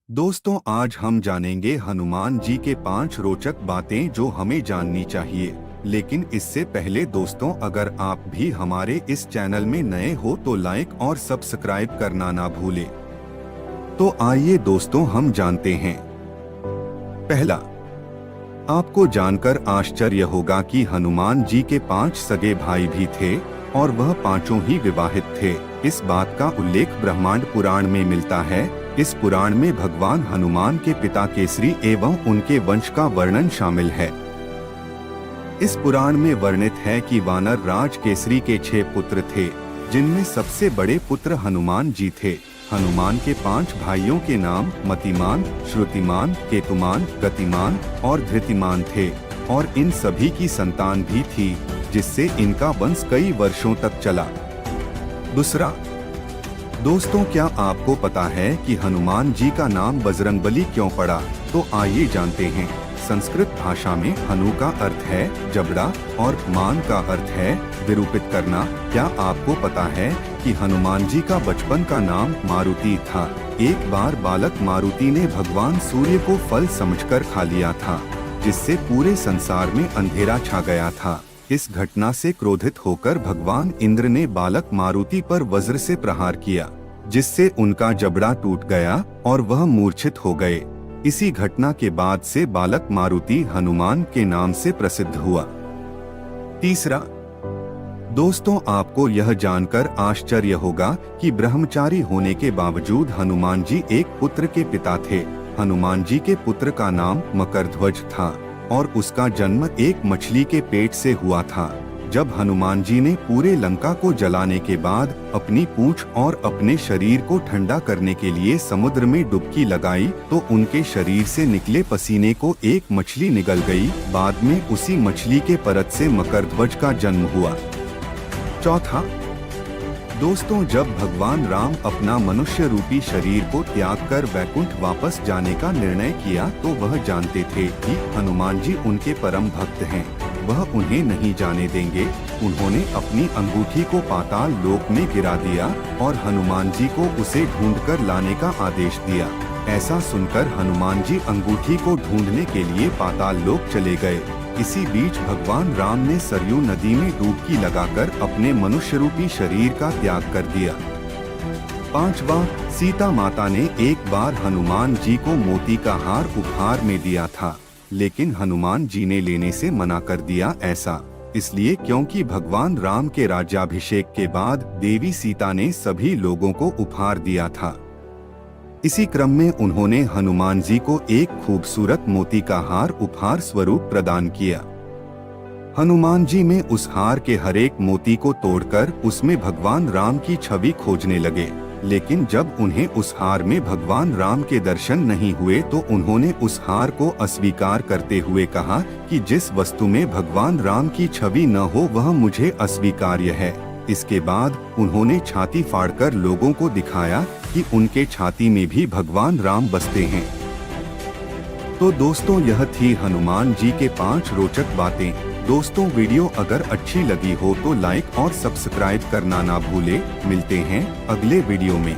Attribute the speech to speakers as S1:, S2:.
S1: दोस्तों, आज हम जानेंगे हनुमान जी के 5 रोचक बातें जो हमें जाननी चाहिए। लेकिन इससे पहले दोस्तों, अगर आप भी हमारे इस चैनल में नए हो तो लाइक और सब्सक्राइब करना ना भूलें। तो आइए दोस्तों, हम जानते हैं। पहला, आपको जानकर आश्चर्य होगा कि हनुमान जी के 5 सगे भाई भी थे और वह पांचों ही विवाहित थे। इस बात का उल्लेख ब्रह्मांड पुराण में मिलता है। इस पुराण में भगवान हनुमान के पिता केसरी एवं उनके वंश का वर्णन शामिल है। इस पुराण में वर्णित है कि वानर राज केसरी के 6 पुत्र थे, जिनमें सबसे बड़े पुत्र हनुमान जी थे। हनुमान के 5 भाइयों के नाम मतिमान, श्रुतिमान, केतुमान, गतिमान और धृतिमान थे और इन सभी की संतान भी थी, जिससे इनका वंश कई वर्षों तक चला। दूसरा, दोस्तों, क्या आपको पता है कि हनुमान जी का नाम बजरंगबली क्यों पड़ा? तो आइए जानते हैं। संस्कृत भाषा में हनु का अर्थ है जबड़ा और मान का अर्थ है विरूपित करना। क्या आपको पता है कि हनुमान जी का बचपन का नाम मारुति था? एक बार बालक मारुति ने भगवान सूर्य को फल समझकर खा लिया था, जिससे पूरे संसार में अंधेरा छा गया था। इस घटना से क्रोधित होकर भगवान इंद्र ने बालक मारुति पर वज्र से प्रहार किया, जिससे उनका जबड़ा टूट गया और वह मूर्छित हो गए। इसी घटना के बाद से बालक मारुति हनुमान के नाम से प्रसिद्ध हुआ। तीसरा, दोस्तों, आपको यह जानकर आश्चर्य होगा कि ब्रह्मचारी होने के बावजूद हनुमान जी एक पुत्र के पिता थे। हनुमान जी के पुत्र का नाम मकरध्वज था और उसका जन्म एक मछली के पेट से हुआ था। जब हनुमान जी ने पूरे लंका को जलाने के बाद अपनी पूंछ और अपने शरीर को ठंडा करने के लिए समुद्र में डुबकी लगाई, तो उनके शरीर से निकले पसीने को एक मछली निगल गई। बाद में उसी मछली के परत से मकरध्वज का जन्म हुआ। चौथा, दोस्तों, जब भगवान राम अपना मनुष्य रूपी शरीर को त्याग कर वैकुंठ वापस जाने का निर्णय किया, तो वह जानते थे कि हनुमान जी उनके परम भक्त हैं, वह उन्हें नहीं जाने देंगे। उन्होंने अपनी अंगूठी को पाताल लोक में गिरा दिया और हनुमान जी को उसे ढूंढकर लाने का आदेश दिया। ऐसा सुनकर हनुमान जी अंगूठी को ढूंढने के लिए पाताल लोक चले गए। इसी बीच भगवान राम ने सरयू नदी में डुबकी लगाकर अपने मनुष्य रूपी शरीर का त्याग कर दिया। पांचवा, सीता माता ने एक बार हनुमान जी को मोती का हार उपहार में दिया था, लेकिन हनुमान जी ने लेने से मना कर दिया। ऐसा इसलिए क्योंकि भगवान राम के राज्याभिषेक के बाद देवी सीता ने सभी लोगों को उपहार दिया था। इसी क्रम में उन्होंने हनुमान जी को एक खूबसूरत मोती का हार उपहार स्वरूप प्रदान किया। हनुमान जी में उस हार के हर एक मोती को तोड़कर उसमें भगवान राम की छवि खोजने लगे, लेकिन जब उन्हें उस हार में भगवान राम के दर्शन नहीं हुए तो उन्होंने उस हार को अस्वीकार करते हुए कहा कि जिस वस्तु में भगवान राम की छवि न हो वह मुझे अस्वीकार्य है। इसके बाद उन्होंने छाती फाड़कर लोगों को दिखाया कि उनके छाती में भी भगवान राम बसते हैं। तो दोस्तों, यह थी हनुमान जी के 5 रोचक बातें। दोस्तों, वीडियो अगर अच्छी लगी हो तो लाइक और सब्सक्राइब करना ना भूले। मिलते हैं अगले वीडियो में।